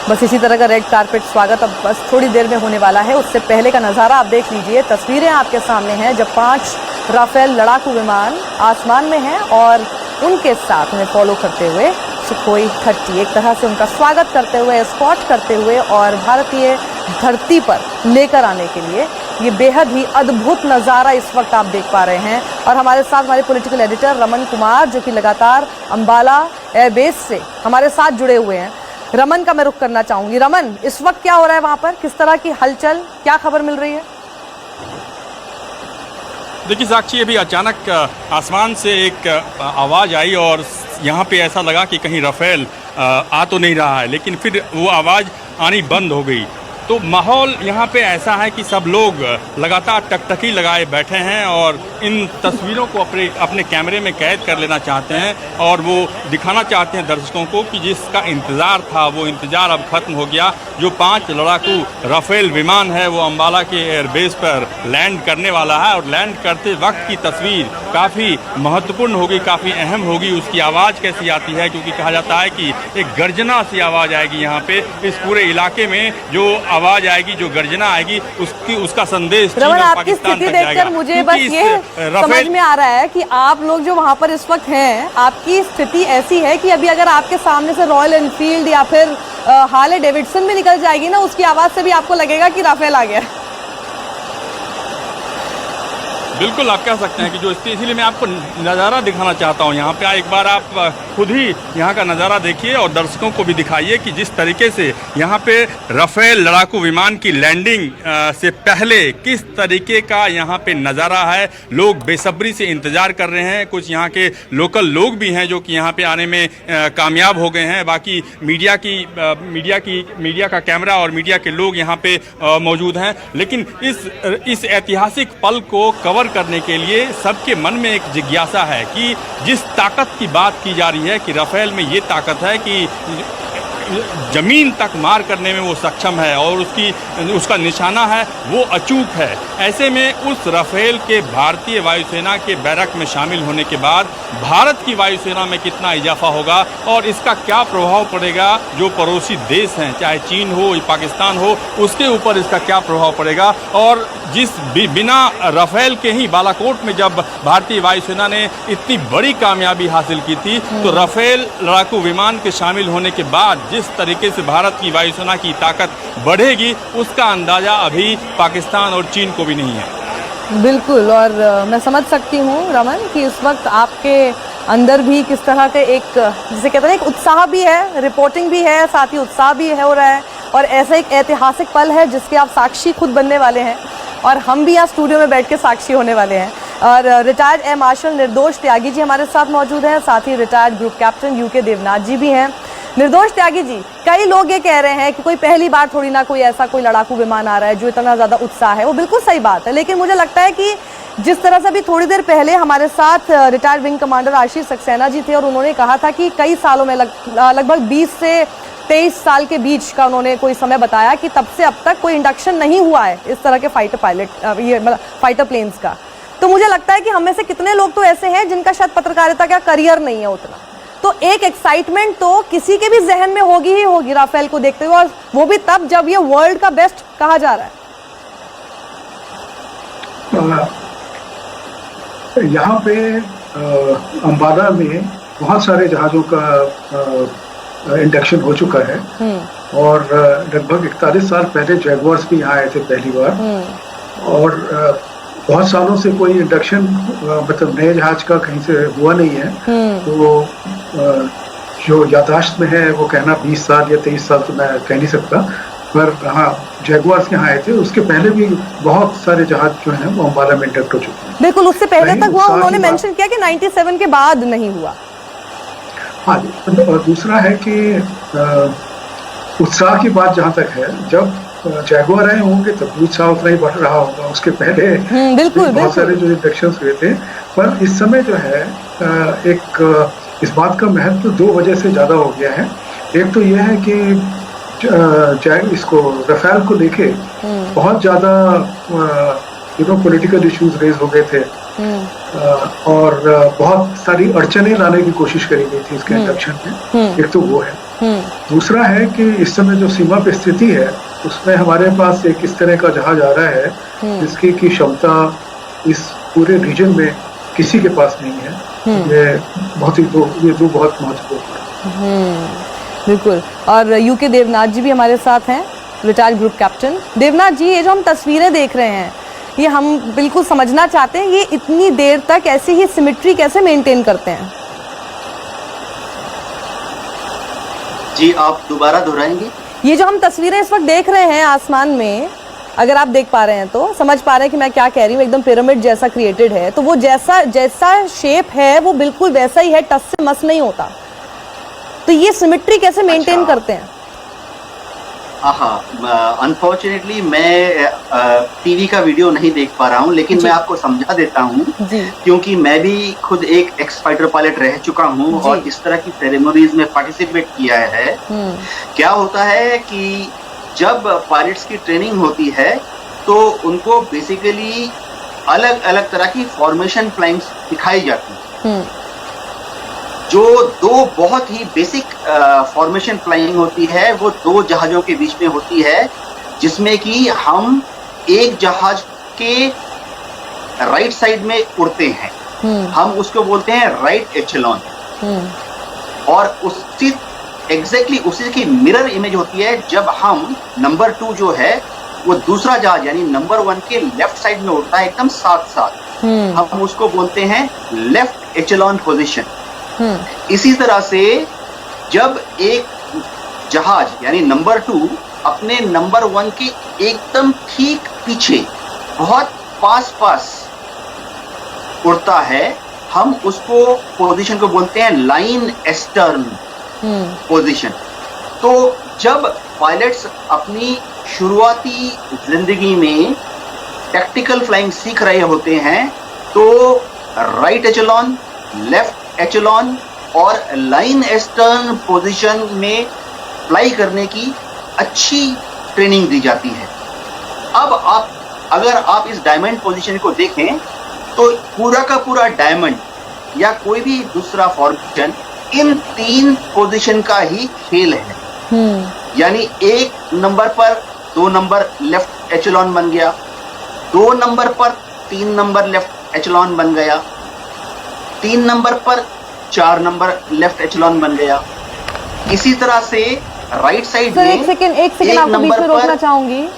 बस इसी तरह का रेड कारपेट स्वागत अब बस थोड़ी देर में होने वाला है। उससे पहले का नज़ारा आप देख लीजिए। तस्वीरें आपके सामने हैं जब 5 राफेल लड़ाकू विमान आसमान में हैं और उनके साथ उन्हें फॉलो करते हुए सुखोई 30 एक तरह से उनका स्वागत करते हुए, एस्कॉर्ट करते हुए और भारतीय धरती पर लेकर आने के लिए ये बेहद ही अद्भुत नज़ारा इस वक्त आप देख पा रहे हैं। और हमारे साथ हमारे पॉलिटिकल एडिटर रमन कुमार जो कि लगातार अंबाला एयरबेस से हमारे साथ जुड़े हुए हैं। रमन का मैं रुख करना चाहूंगी। रमन, इस वक्त क्या हो रहा है वहां पर, किस तरह की हलचल, क्या खबर मिल रही है? देखिए साक्षी, अभी अचानक आसमान से एक आवाज़ आई और यहाँ पे ऐसा लगा कि कहीं राफेल आ तो नहीं रहा है, लेकिन फिर वो आवाज़ आनी बंद हो गई। तो माहौल यहाँ पे ऐसा है कि सब लोग लगातार टकटकी लगाए बैठे हैं और इन तस्वीरों को अपने कैमरे में कैद कर लेना चाहते हैं और वो दिखाना चाहते हैं दर्शकों को कि जिसका इंतज़ार था वो इंतज़ार अब ख़त्म हो गया। जो 5 लड़ाकू राफेल विमान है वो अंबाला के एयरबेस पर लैंड करने वाला है और लैंड करते वक्त की तस्वीर काफ़ी महत्वपूर्ण होगी, काफ़ी अहम होगी। उसकी आवाज़ कैसी आती है, क्योंकि कहा जाता है कि एक गर्जना सी आवाज़ आएगी यहाँ पे इस पूरे इलाके में। जो आवाज आएगी, जो गर्जना आएगी, उसका संदेश चीन और पाकिस्तान तक जाएगा। मुझे बस ये समझ में आ रहा है कि आप लोग जो वहाँ पर इस वक्त हैं, आपकी स्थिति ऐसी है कि अभी अगर आपके सामने से रॉयल एनफील्ड या फिर हार्ले डेविडसन भी निकल जाएगी ना, उसकी आवाज से भी आपको लगेगा कि राफेल आ गया। बिल्कुल, आप कह सकते हैं कि जो इसीलिए मैं आपको नज़ारा दिखाना चाहता हूँ यहाँ पे। एक बार आप खुद ही यहाँ का नज़ारा देखिए और दर्शकों को भी दिखाइए कि जिस तरीके से यहाँ पे राफेल लड़ाकू विमान की लैंडिंग से पहले किस तरीके का यहाँ पे नज़ारा है। लोग बेसब्री से इंतज़ार कर रहे हैं। कुछ यहाँ के लोकल लोग भी हैं जो कि यहाँ पे आने में कामयाब हो गए हैं। बाकी मीडिया का कैमरा और मीडिया के लोग यहाँ पे मौजूद हैं। लेकिन इस ऐतिहासिक पल को कवर करने के लिए सबके मन में एक जिज्ञासा है कि जिस ताकत की बात की जा रही है कि राफेल में ये ताकत है कि जमीन तक मार करने में वो सक्षम है और उसका निशाना है वो अचूक है। ऐसे में उस राफेल के भारतीय वायुसेना के बैरक में शामिल होने के बाद भारत की वायुसेना में कितना इजाफा होगा और इसका क्या प्रभाव पड़ेगा जो पड़ोसी देश हैं, चाहे चीन हो या पाकिस्तान हो, उसके ऊपर इसका क्या प्रभाव पड़ेगा। और बिना राफेल के ही बालाकोट में जब भारतीय वायुसेना ने इतनी बड़ी कामयाबी हासिल की थी, तो राफेल लड़ाकू विमान के शामिल होने के बाद जिस तरीके से भारत की वायुसेना की ताकत बढ़ेगी, उसका अंदाजा अभी पाकिस्तान और चीन को भी नहीं है। बिल्कुल, और मैं समझ सकती हूँ रमन कि इस वक्त आपके अंदर भी किस तरह के एक, जिसे कहते हैं, एक उत्साह भी है, रिपोर्टिंग भी है, साथ ही उत्साह भी हो रहा है और ऐसा एक ऐतिहासिक पल है जिसके आप साक्षी खुद बनने वाले हैं और हम भी यहाँ स्टूडियो में बैठ के साक्षी होने वाले हैं। और रिटायर्ड एयर मार्शल निर्दोष त्यागी जी हमारे साथ मौजूद हैं, साथ ही retired group captain UK Devnath ji भी हैं। निर्दोष त्यागी जी, कई लोग ये कह रहे हैं कि कोई पहली बार थोड़ी ना कोई ऐसा कोई लड़ाकू विमान आ रहा है जो इतना ज़्यादा उत्साह है। वो बिल्कुल सही बात है, लेकिन मुझे लगता है कि जिस तरह से अभी थोड़ी देर पहले हमारे साथ retired wing commander Ashish Saxena ji थे और उन्होंने कहा था कि कई सालों में लगभग 20 से 23 साल के बीच का उन्होंने कोई समय बताया कि तब से अब तक कोई इंडक्शन नहीं हुआ है इस तरह के फाइटर प्लेन्स का। तो मुझे लगता है कि हम में से कितने लोग तो ऐसे हैं जिनका शायद पत्रकारिता का करियर नहीं है उतना, तो एक एक्साइटमेंट तो किसी के भी जहन में होगी ही होगी राफेल को देखते हुए, और वो भी तब जब ये वर्ल्ड का बेस्ट कहा जा रहा है। यहाँ पे अंबाला में बहुत सारे जहाजों का इंडक्शन हो चुका है और लगभग 41 साल पहले जैगुआर्स भी यहाँ आए थे पहली बार और बहुत सालों से कोई इंडक्शन मतलब नए जहाज का कहीं से हुआ नहीं है। तो जो याददाश्त में है वो कहना 20 साल या 23 साल तो मैं कह नहीं सकता, पर हाँ जैगुआर्स यहाँ आए थे। उसके पहले भी बहुत सारे जहाज जो हैं वो अंबाला में इंडक्ट हो चुके हैं। बिल्कुल, उससे पहले तक हुआ, उन्होंने मेंशन किया कि 97 के बाद नहीं हुआ। हाँ, और दूसरा है कि उत्साह की बात जहाँ तक है, जब जैगुआर आए होंगे तब भी उत्साह उतना ही बढ़ रहा होगा। उसके पहले बिल्कुल बहुत सारे जो इंडक्शन हुए थे, पर इस समय जो है एक इस बात का महत्व 2 वजह से ज्यादा हो गया है। एक तो यह है कि इसको राफेल को लेके बहुत ज्यादा पॉलिटिकल इश्यूज रेज हो गए थे और बहुत सारी अड़चने लाने की कोशिश करी गई थी इसके इंडक्शन में। एक तो वो है दूसरा है कि इस समय जो सीमा पे स्थिति है उसमें हमारे पास एक इस तरह का जहाज आ रहा है जिसकी की क्षमता इस पूरे रीजन में किसी के पास नहीं है। ये बहुत महत्वपूर्ण है। बिल्कुल। और यूके देवनाथ जी भी हमारे साथ हैं, रिटायर्ड ग्रुप कैप्टन। देवनाथ जी, ये जो हम तस्वीरें देख रहे हैं, ये हम बिल्कुल समझना चाहते हैं, ये इतनी देर तक ऐसी ही सिमेट्री कैसे मेंटेन करते हैं? जी, आप दोबारा दोहराएंगे? ये जो हम तस्वीरें इस वक्त देख रहे हैं आसमान में, अगर आप देख पा रहे हैं तो समझ पा रहे हैं कि मैं क्या कह रही हूँ, एकदम पिरामिड जैसा क्रिएटेड है, तो वो जैसा शेप है वो बिल्कुल वैसा ही है, टस से मस नहीं होता। तो ये सिमेट्री कैसे मेंटेन करते हैं? अनफॉर्चुनेटली मैं टीवी का वीडियो नहीं देख पा रहा हूँ, लेकिन मैं आपको समझा देता हूँ, क्योंकि मैं भी खुद एक एक्स फाइटर पायलट रह चुका हूँ और इस तरह की सेरेमनीज में पार्टिसिपेट किया है। क्या होता है कि जब पायलट्स की ट्रेनिंग होती है तो उनको बेसिकली अलग अलग तरह की फॉर्मेशन फ्लाइंग सिखाई जाती है। जो दो बहुत ही बेसिक फॉर्मेशन फ्लाइंग होती है वो दो जहाजों के बीच में होती है, जिसमें कि हम एक जहाज के राइट साइड में उड़ते हैं, हम उसको बोलते हैं राइट एचेलॉन, और उसी एग्जैक्टली उसी की मिरर इमेज होती है जब हम नंबर 2 जो है वो दूसरा जहाज यानी नंबर 1 के लेफ्ट साइड में उड़ता है, एकदम साथ साथ, हम उसको बोलते हैं लेफ्ट एचेलॉन पोजीशन। इसी तरह से जब एक जहाज यानी नंबर 2 अपने नंबर 1 के एकदम ठीक पीछे बहुत पास उड़ता है, हम उसको पोजीशन को बोलते हैं लाइन एस्टर्न पोजीशन। तो जब पायलट्स अपनी शुरुआती जिंदगी में टैक्टिकल फ्लाइंग सीख रहे होते हैं तो राइट एचेलॉन, लेफ्ट एचेलॉन और लाइन एस्टर्न पोजीशन में फ्लाई करने की अच्छी ट्रेनिंग दी जाती है। अब अगर आप इस डायमंड पोजीशन को देखें तो पूरा का पूरा डायमंड या कोई भी दूसरा फॉर्मेशन इन 3 पोजीशन का ही खेल है। यानी 1 नंबर पर 2 नंबर लेफ्ट एचेलॉन बन गया, 2 नंबर पर 3 नंबर लेफ्ट एचेलॉन बन गया, 3 नंबर पर 4 नंबर लेफ्ट एचेलॉन बन गया। इसी तरह से राइट साइड में एक सेकंड आपको बीच में रोकना चाहूंगी।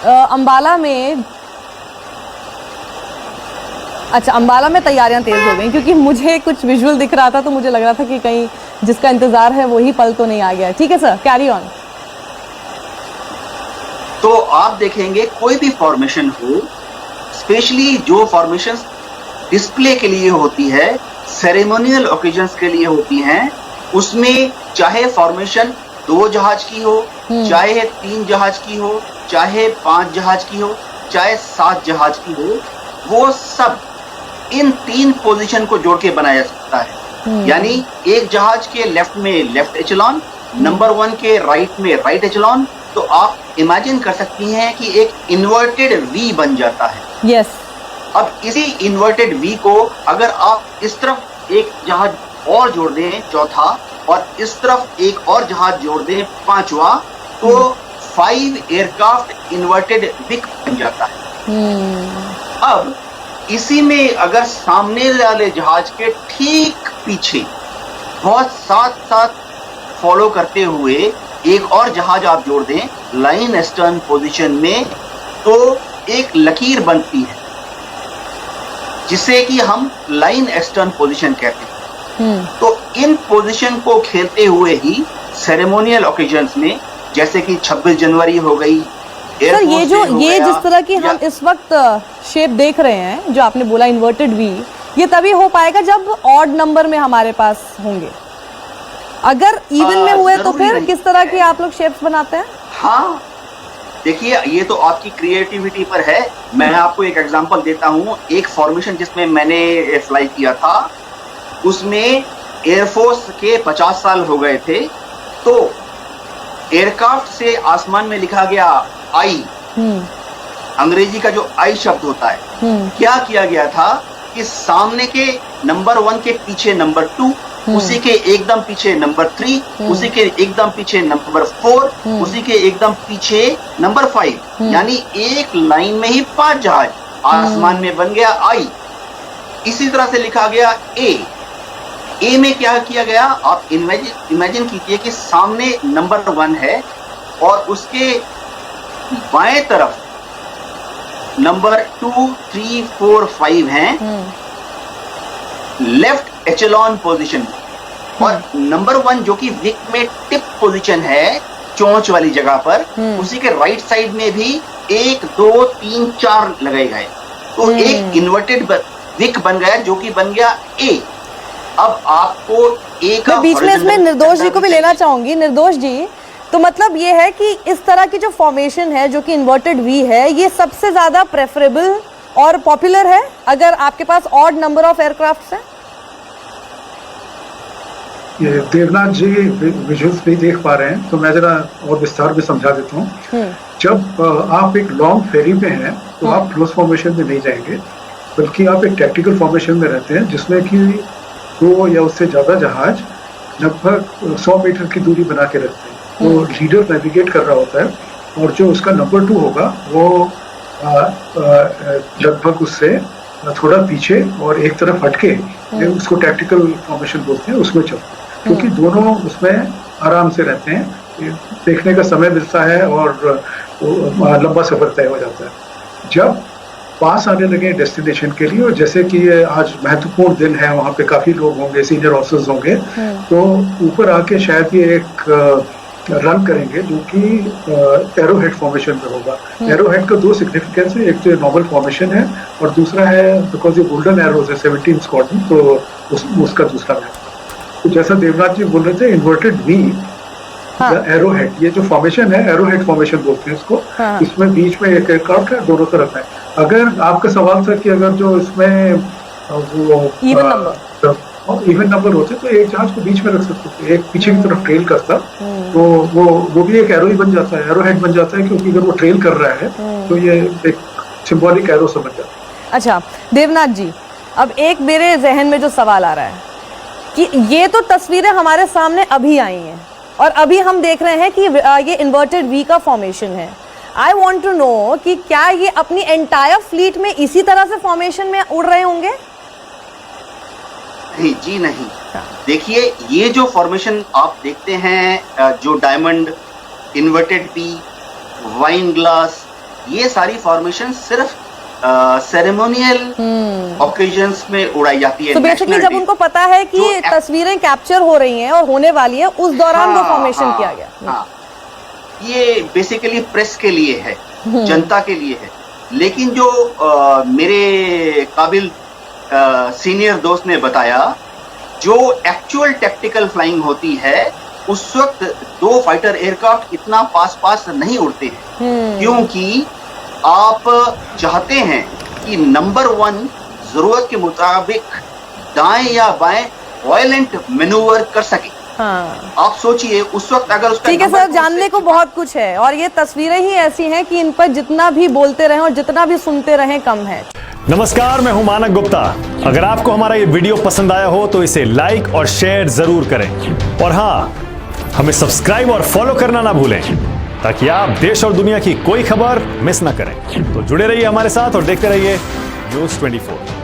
अंबाला में अंबाला में तैयारियां तेज हो गई, क्योंकि मुझे कुछ विजुअल दिख रहा था तो मुझे लग रहा था कि कहीं जिसका इंतजार है वही पल तो नहीं आ गया। ठीक है सर, कैरी ऑन। तो आप देखेंगे कोई भी फॉर्मेशन हो, स्पेशली जो फॉर्मेशंस डिस्प्ले के लिए होती है, सेरेमोनियल ओकेजन्स के लिए होती हैं, उसमें चाहे फॉर्मेशन 2 जहाज की हो, चाहे 3 जहाज की हो, चाहे 5 जहाज की हो, चाहे 7 जहाज की हो, वो सब इन 3 पोजीशन को जोड़ के बनाया जा सकता है। यानी एक जहाज के लेफ्ट में लेफ्ट एचेलॉन, नंबर 1 के राइट में राइट एचेलॉन, तो आप इमेजिन कर सकती हैं कि एक इन्वर्टेड वी बन जाता है। यस। अब इसी इन्वर्टेड वी को अगर आप इस तरफ एक जहाज और जोड़ दें, चौथा, और इस तरफ एक और जहाज जोड़ दें, 5वां, तो 5 एयरक्राफ्ट इन्वर्टेड विक बन जाता है। अब इसी में अगर सामने वाले जहाज के ठीक पीछे बहुत साथ फॉलो करते हुए एक और जहाज आप जोड़ दें लाइन एस्टर्न पोजीशन में, तो एक लकीर बनती है जिसे कि हम लाइन एस्टर्न पोजीशन कहते हैं। तो इन पोजीशन को खेलते हुए ही सेरेमोनियल ओकेजन्स में, जैसे कि 26 जनवरी हो गई, सर ये जिस तरह की हम इस वक्त शेप देख रहे हैं, जो आपने बोला इन्वर्टेड वी, ये तभी हो पाएगा जब ऑड नंबर में हमारे पास होंगे। अगर इवन में हुए तो फिर किस तरह की आप लोग शेप्स बनाते हैं? हाँ, देखिए ये तो आपकी क्रिएटिविटी पर है। मैं आपको एक एग्जांपल देता हूँ। एक फॉर्मेशन जिसमें मैंने फ्लाई किया था, उसमें एयरफोर्स के 50 साल हो गए थे, तो एयरक्राफ्ट से आसमान में लिखा गया आई, अंग्रेजी का जो आई शब्द होता है, क्या किया गया था कि सामने के नंबर 1 के पीछे नंबर 2 उसी के एकदम पीछे नंबर 3, उसी के एकदम पीछे नंबर 4, उसी के एकदम पीछे नंबर 5, यानी एक लाइन में ही 5 जहाज आसमान में बन गया आई। इसी तरह से लिखा गया ए में क्या किया गया, आप इमेजिन कीजिए कि सामने नंबर 1 है और उसके बाएं तरफ नंबर 2, 3, 4, 5 हैं लेफ्ट एचेलॉन पोजीशन, और नंबर 1 जो कि विक में टिप पोजीशन है चोंच वाली जगह पर, उसी के राइट साइड में भी 1, 2, 3, 4 लगाए गए, तो एक इन्वर्टेड विक बन गया जो कि बन गया ए। अब आपको ए का बीच में इसमें निर्दोष जी को भी लेना चाहूंगी। निर्दोष जी, तो मतलब ये है कि इस तरह की जो फॉर्मेशन है जो कि इन्वर्टेड वी है, ये सबसे ज्यादा प्रेफरेबल और पॉपुलर है अगर आपके पास ऑड नंबर ऑफ एयरक्राफ्ट है। ये देवनाथ जी विजुअल्स भी देख पा रहे हैं, तो मैं जरा और विस्तार में समझा देता हूँ। जब आप एक लॉन्ग फेरी पे हैं तो आप क्लोज फॉर्मेशन में नहीं जाएंगे, बल्कि आप एक टैक्टिकल फॉर्मेशन में रहते हैं जिसमें कि 2 या उससे ज्यादा जहाज लगभग 100 मीटर की दूरी बना के रखते हैं। तो लीडर नेविगेट कर रहा होता है और जो उसका नंबर 2 होगा वो लगभग उससे थोड़ा पीछे और एक तरफ हटके, उसको टैक्टिकल फॉर्मेशन बोलते हैं, उसमें चलते हैं, क्योंकि दोनों उसमें आराम से रहते हैं, देखने का समय मिलता है और लंबा सफर तय हो जाता है। जब पास आने लगे डेस्टिनेशन के लिए, और जैसे कि ये आज महत्वपूर्ण दिन है, वहाँ पे काफी लोग होंगे, सीनियर ऑफिसर्स होंगे, तो ऊपर आके शायद ये एक रन करेंगे जो कि एरोहेड फॉर्मेशन में होगा। एरोहेड का 2 सिग्निफिकेंस है, एक तो नॉर्मल फॉर्मेशन है और दूसरा है बिकॉज ये गोल्डन एरोज है 17 स्क्वाड्रन, तो उसका दूसरा है। तो जैसा देवनाथ जी बोल रहे थे, इन्वर्टेड वी एरोहेड, ये जो फॉर्मेशन है एरोहेड फॉर्मेशन बोलते हैं इसको। इसमें बीच में एक एयरक्राफ्ट है, दोनों तरफ है। अगर आपका सवाल था कि अगर जो इसमें वो इवन नंबर होते तो एक जहाज को बीच में रख सकते थे, एक पीछे की तरफ ट्रेल करता, तो वो भी एक एरो ही बन जाता है, एरोहेड बन जाता है, क्योंकि अगर वो ट्रेल कर रहा है तो ये एक सिंबॉलिक एरो समझ जाता है। अच्छा देवनाथ जी, अब एक मेरे जहन में जो सवाल आ रहा है कि ये तो तस्वीरें हमारे सामने अभी आई हैं और अभी हम देख रहे हैं कि ये इन्वर्टेड वी का फॉर्मेशन है। आई वॉन्ट टू नो कि क्या ये अपनी एंटायर फ्लीट में इसी तरह से फॉर्मेशन में उड़ रहे होंगे? नहीं जी नहीं, देखिए ये जो फॉर्मेशन आप देखते हैं, जो diamond, inverted we, wine glass, ये सारी फॉर्मेशन सिर्फ सेरेमोनियल ओकेजन्स में उड़ाई जाती है। तो बेसिकली जब उनको पता है कि तस्वीरें कैप्चर हो रही हैं और होने वाली है, उस दौरान वो फॉर्मेशन किया गया। ये बेसिकली प्रेस के लिए है, जनता के लिए है। लेकिन जो मेरे काबिल सीनियर दोस्त ने बताया, जो एक्चुअल टैक्टिकल फ्लाइंग होती है उस वक्त 2 फाइटर एयरक्राफ्ट इतना पास नहीं उड़ते हैं, क्योंकि आप चाहते हैं कि नंबर 1 जरूरत के मुताबिक दाएं या बाएं वायलेंट मैन्यूवर कर सके। आप सोचिए उस वक्त अगर उसका, ठीक है सर, जानने को बहुत कुछ है और ये तस्वीरें ही ऐसी हैं कि इन पर जितना भी बोलते रहें और जितना भी सुनते रहें कम है। नमस्कार, मैं हूं मानक गुप्ता। अगर आपको हमारा ये वीडियो पसंद आया हो तो इसे लाइक और शेयर जरूर करें, और हाँ, हमें सब्सक्राइब और फॉलो करना ना भूलें ताकि आप देश और दुनिया की कोई खबर मिस ना करें। तो जुड़े रहिए हमारे साथ और देखते रहिए न्यूज़ 24।